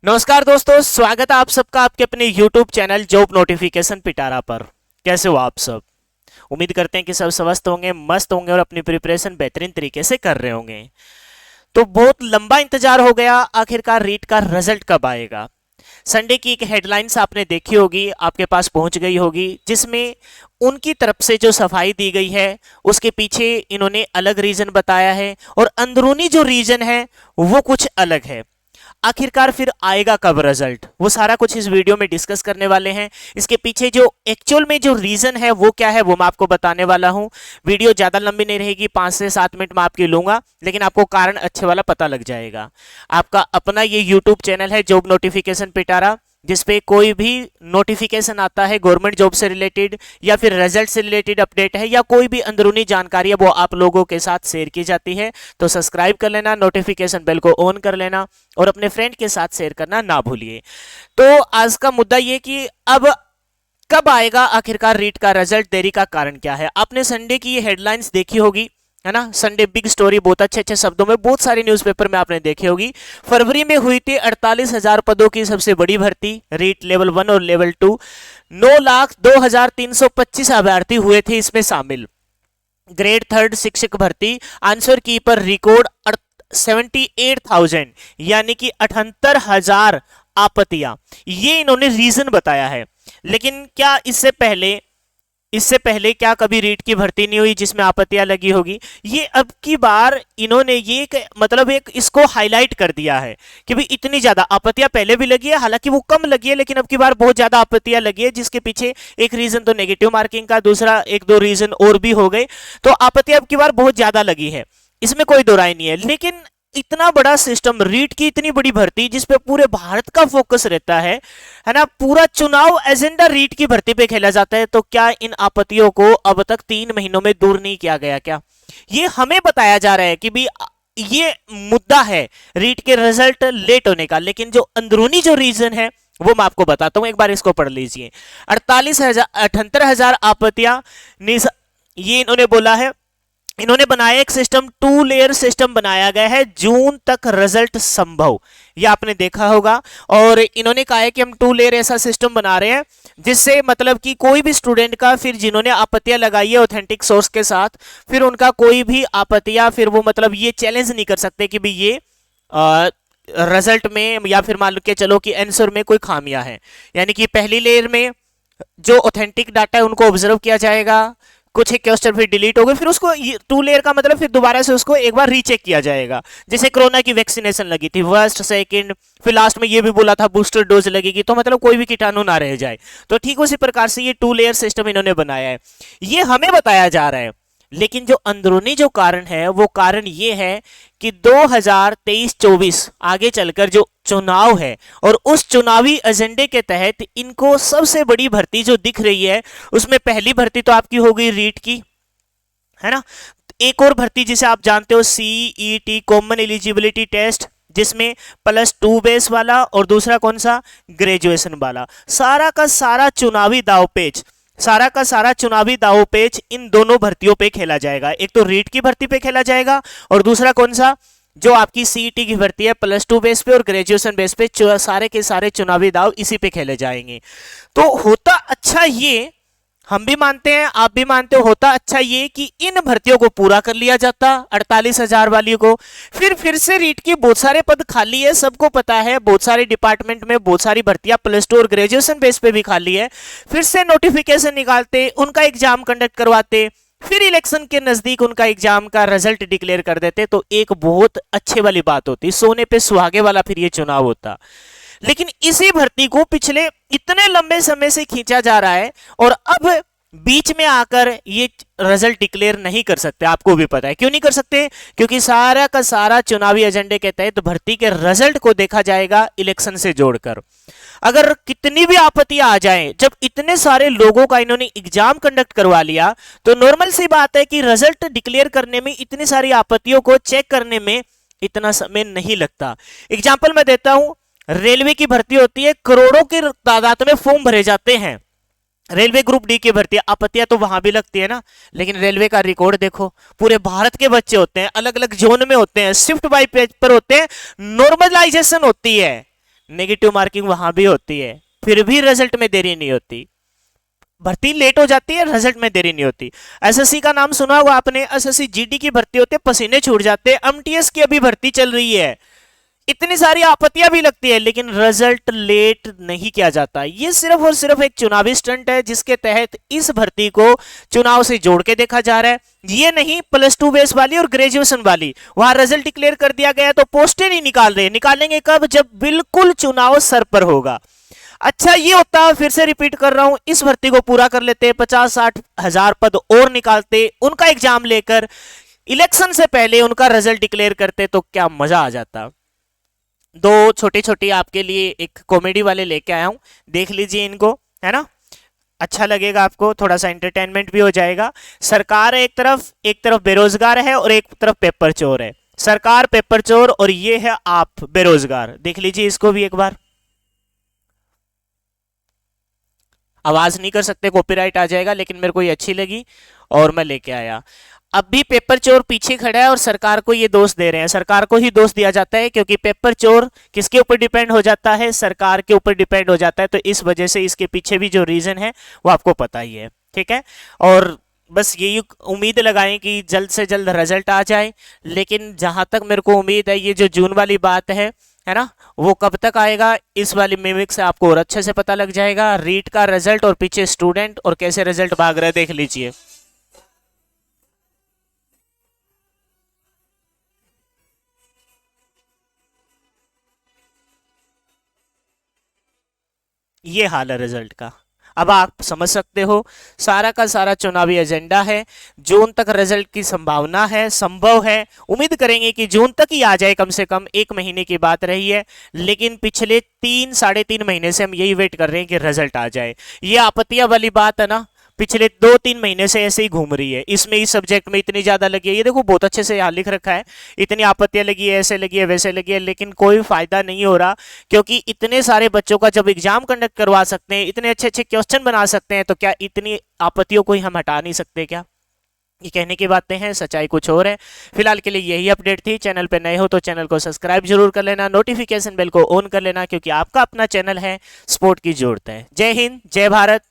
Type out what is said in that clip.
नमस्कार दोस्तों, स्वागत है आप सबका आपके अपने YouTube चैनल जॉब नोटिफिकेशन पिटारा पर। कैसे हो आप सब? उम्मीद करते हैं कि सब स्वस्थ होंगे, मस्त होंगे और अपनी प्रिपरेशन बेहतरीन तरीके से कर रहे होंगे। तो बहुत लंबा इंतजार हो गया, आखिरकार रीट का रिजल्ट कब आएगा। संडे की एक हेडलाइंस आपने देखी होगी, आपके पास पहुंच गई होगी, जिसमें उनकी तरफ से जो सफाई दी गई है उसके पीछे इन्होंने अलग रीजन बताया है और अंदरूनी जो रीजन है वो कुछ अलग है। आखिरकार फिर आएगा कब रिजल्ट, वो सारा कुछ इस वीडियो में डिस्कस करने वाले हैं। इसके पीछे जो एक्चुअल में जो रीजन है वो क्या है वो मैं आपको बताने वाला हूं। वीडियो ज्यादा लंबी नहीं रहेगी, 5 से 7 मिनट में आपकी लूंगा, लेकिन आपको कारण अच्छे वाला पता लग जाएगा। आपका अपना ये यूट्यूब चैनल है जॉब नोटिफिकेशन पिटारा, जिसपे कोई भी नोटिफिकेशन आता है गवर्नमेंट जॉब से रिलेटेड या फिर रिजल्ट से रिलेटेड अपडेट है या कोई भी अंदरूनी जानकारी है वो आप लोगों के साथ शेयर की जाती है। तो सब्सक्राइब कर लेना, नोटिफिकेशन बेल को ऑन कर लेना और अपने फ्रेंड के साथ शेयर करना ना भूलिए। तो आज का मुद्दा ये कि अब कब आएगा आखिरकार रीट का रिजल्ट, देरी का कारण क्या है। आपने संडे की ये हेडलाइंस देखी होगी, है ना। संडे बिग स्टोरी, बहुत अच्छे अच्छे शब्दों में बहुत सारे न्यूज़पेपर में आपने देखी होगी। फरवरी में हुई थी 48,000 पदों की सबसे बड़ी भर्ती, रीट लेवल 1 और लेवल 2। 9,02,325 अभ्यर्थी हुए थे इसमें शामिल। ग्रेड 3 शिक्षक भर्ती, आंसर की पर रिकॉर्ड 78,000 यानी कि 78,000 आपत्तियां, ये इन्होंने रीजन बताया है। लेकिन क्या इससे पहले क्या कभी रीट की भर्ती नहीं हुई जिसमें आपत्तियां लगी होगी? ये अब की बार इन्होंने ये मतलब एक इसको हाईलाइट कर दिया है कि भाई इतनी ज्यादा आपत्तियां पहले भी लगी है, हालांकि वो कम लगी है, लेकिन अब की बार बहुत ज्यादा आपत्तियां लगी है, जिसके पीछे एक रीजन तो नेगेटिव मार्किंग का, दूसरा एक दो रीजन और भी हो गए। तो आपत्तियां अब की बार बहुत ज्यादा लगी है, इसमें कोई दो राय नहीं है। लेकिन इतना बड़ा सिस्टम, रीट की इतनी बड़ी भर्ती जिसपे पूरे भारत का फोकस रहता है ना, पूरा चुनाव एजेंडा रीट की भर्ती पे खेला जाता है, तो क्या इन आपत्तियों को अब तक 3 महीनों में दूर नहीं किया गया? क्या ये हमें बताया जा रहा है कि भी ये मुद्दा है रीट के रिजल्ट लेट होने का, लेकिन जो अंदरूनी जो रीजन है वो मैं आपको बताता हूं, एक बार इसको पढ़ लीजिए। 78,000 आपत्तियां, ये इन्होंने बोला है। इन्होंने बनाया एक सिस्टम, 2 लेयर सिस्टम बनाया गया है, जून तक रिजल्ट संभव, ये आपने देखा होगा। और इन्होंने कहा है कि हम 2 लेयर ऐसा सिस्टम बना रहे हैं जिससे मतलब कि कोई भी स्टूडेंट का, फिर जिन्होंने आपत्तियां लगाई है ऑथेंटिक सोर्स के साथ, फिर उनका कोई भी आपत्तियां, फिर वो मतलब ये चैलेंज नहीं कर सकते कि भी ये रिजल्ट में या फिर मान के चलो कि आंसर में कोई खामियां है। यानी कि पहली लेयर में जो ऑथेंटिक डाटा है उनको ऑब्जर्व किया जाएगा, कुछ एक क्वेश्चन फिर डिलीट हो गए, फिर उसको 2 लेयर का मतलब फिर दोबारा से उसको एक बार रीचेक किया जाएगा। जैसे कोरोना की वैक्सीनेशन लगी थी, फर्स्ट सेकंड, फिर लास्ट में ये भी बोला था बूस्टर डोज लगेगी, तो मतलब कोई भी कीटाणु ना रह जाए। तो ठीक उसी प्रकार से ये 2 लेयर सिस्टम इन्होंने बनाया है, ये हमें बताया जा रहा है। लेकिन जो अंदरूनी जो कारण है वो कारण ये है कि 2023-24 आगे चलकर जो चुनाव है और उस चुनावी एजेंडे के तहत इनको सबसे बड़ी भर्ती जो दिख रही है, उसमें पहली भर्ती तो आपकी हो गई रीट की, है ना। एक और भर्ती जिसे आप जानते हो CET, कॉमन एलिजिबिलिटी टेस्ट, जिसमें +2 बेस वाला और दूसरा कौन सा, ग्रेजुएशन वाला। सारा का सारा चुनावी दावपेच, सारा का सारा चुनावी दावपेच इन दोनों भर्तियों पे खेला जाएगा। एक तो रीट की भर्ती पे खेला जाएगा और दूसरा कौन सा, जो आपकी CET की भर्ती है, +2 बेस पे और ग्रेजुएशन बेस पे, सारे के सारे चुनावी दाव इसी पे खेले जाएंगे। तो होता अच्छा ये, हम भी मानते हैं, आप भी मानते हो, होता अच्छा ये कि इन भर्तियों को पूरा कर लिया जाता, 48,000 वाली को। फिर से रीट की बहुत सारे पद खाली है, सबको पता है, बहुत सारे डिपार्टमेंट में बहुत सारी भर्तियां +2 और ग्रेजुएशन बेस पे भी खाली है। फिर से नोटिफिकेशन निकालते, उनका एग्जाम कंडक्ट करवाते, फिर इलेक्शन के नजदीक उनका एग्जाम का रिजल्ट डिक्लेयर कर देते, तो एक बहुत अच्छे वाली बात होती, सोने पे सुहागे वाला फिर ये चुनाव होता। लेकिन इसी भर्ती को पिछले इतने लंबे समय से खींचा जा रहा है और अब बीच में आकर ये रिजल्ट डिक्लेयर नहीं कर सकते। आपको भी पता है क्यों नहीं कर सकते, क्योंकि सारा का सारा चुनावी एजेंडे के तहत भर्ती के रिजल्ट को देखा जाएगा इलेक्शन से जोड़कर। अगर कितनी भी आपत्तियां आ जाएं, जब इतने सारे लोगों का इन्होंने एग्जाम कंडक्ट करवा लिया, तो नॉर्मल सी बात है कि रिजल्ट डिक्लेयर करने में, इतनी सारी आपत्तियों को चेक करने में इतना समय नहीं लगता। एग्जाम्पल मैं देता हूं, रेलवे की भर्ती होती है, करोड़ों की तादाद में फॉर्म भरे जाते हैं। रेलवे ग्रुप डी की भर्ती, आपत्तियां तो वहां भी लगती है ना, लेकिन रेलवे का रिकॉर्ड देखो, पूरे भारत के बच्चे होते हैं, अलग अलग जोन में होते हैं, शिफ्ट बाय पेपर होते हैं, नॉर्मलाइजेशन होती है, नेगेटिव मार्किंग वहां भी होती है, फिर भी रिजल्ट में देरी नहीं होती। भर्ती लेट हो जाती है, रिजल्ट में देरी नहीं होती। एसएससी का नाम सुना होगा आपने, एसएससी जीडी की भर्ती होती है, पसीने छूट जाते हैं। एमटीएस की अभी भर्ती चल रही है, इतनी सारी आपत्तियां भी लगती है, लेकिन रिजल्ट लेट नहीं किया जाता। ये सिर्फ और सिर्फ एक चुनावी स्टंट है, जिसके तहत इस भर्ती को चुनाव से जोड़ के देखा जा रहा है। ये नहीं +2 बेस वाली और ग्रेजुएशन वाली, वहां रिजल्ट डिक्लेयर कर दिया गया तो पोस्टें नहीं निकाल रहे, निकालेंगे कब, जब बिल्कुल चुनाव सर पर होगा। अच्छा ये होता है, फिर से रिपीट कर रहा हूं, इस भर्ती को पूरा कर लेते, 50-60 हजार पद और निकालते, उनका एग्जाम लेकर इलेक्शन से पहले उनका रिजल्ट डिक्लेयर करते, तो क्या मजा आ जाता। दो छोटी छोटी आपके लिए एक कॉमेडी वाले लेके आया हूं, देख लीजिए इनको, है ना, अच्छा लगेगा आपको, थोड़ा सा एंटरटेनमेंट भी हो जाएगा। सरकार है एक तरफ बेरोजगार है और एक तरफ पेपर चोर है। सरकार पेपर चोर और ये है आप बेरोजगार। देख लीजिए इसको भी एक बार। आवाज नहीं कर सकते, कॉपीराइट आ जाएगा, लेकिन मेरे को ये अच्छी लगी और मैं लेके आया। अब भी पेपर चोर पीछे खड़ा है और सरकार को ये दोष दे रहे हैं, सरकार को ही दोष दिया जाता है, क्योंकि पेपर चोर किसके ऊपर डिपेंड हो जाता है, सरकार के ऊपर डिपेंड हो जाता है। तो इस वजह से इसके पीछे भी जो रीजन है वो आपको पता ही है, ठीक है। और बस यही उम्मीद लगाएं कि जल्द से जल्द रिजल्ट आ जाए, लेकिन जहां तक मेरे को उम्मीद है, ये जो जून वाली बात है ना, वो कब तक आएगा, इस वाली मिमिक से आपको और अच्छे से पता लग जाएगा। रीट का रिजल्ट और पीछे स्टूडेंट और कैसे रिजल्ट भाग रहे देख लीजिए। ये हाल है रिजल्ट का। अब आप समझ सकते हो, सारा का सारा चुनावी एजेंडा है। जून तक रिजल्ट की संभावना है, संभव है, उम्मीद करेंगे कि जून तक ही आ जाए, कम से कम 1 महीने की बात रही है, लेकिन पिछले 3-3.5 महीने से हम यही वेट कर रहे हैं कि रिजल्ट आ जाए। ये आपत्तियां वाली बात है ना, पिछले 2-3 महीने से ऐसे ही घूम रही है। इसमें इस सब्जेक्ट में इतनी ज्यादा लगी है, ये देखो बहुत अच्छे से यहाँ लिख रखा है, इतनी आपत्तियां लगी है, ऐसे लगी है, वैसे लगी है, लेकिन कोई फायदा नहीं हो रहा, क्योंकि इतने सारे बच्चों का जब एग्जाम कंडक्ट करवा सकते हैं, इतने अच्छे अच्छे क्वेश्चन बना सकते हैं, तो क्या इतनी आपत्तियों को ही हम हटा नहीं सकते क्या? ये कहने की बातें हैं, सच्चाई कुछ और है। फिलहाल के लिए यही अपडेट थी। चैनल पे नए हो तो चैनल को सब्सक्राइब जरूर कर लेना, नोटिफिकेशन बेल को ऑन कर लेना, क्योंकि आपका अपना चैनल है, स्पोर्ट की जरूरत है। जय हिंद, जय भारत।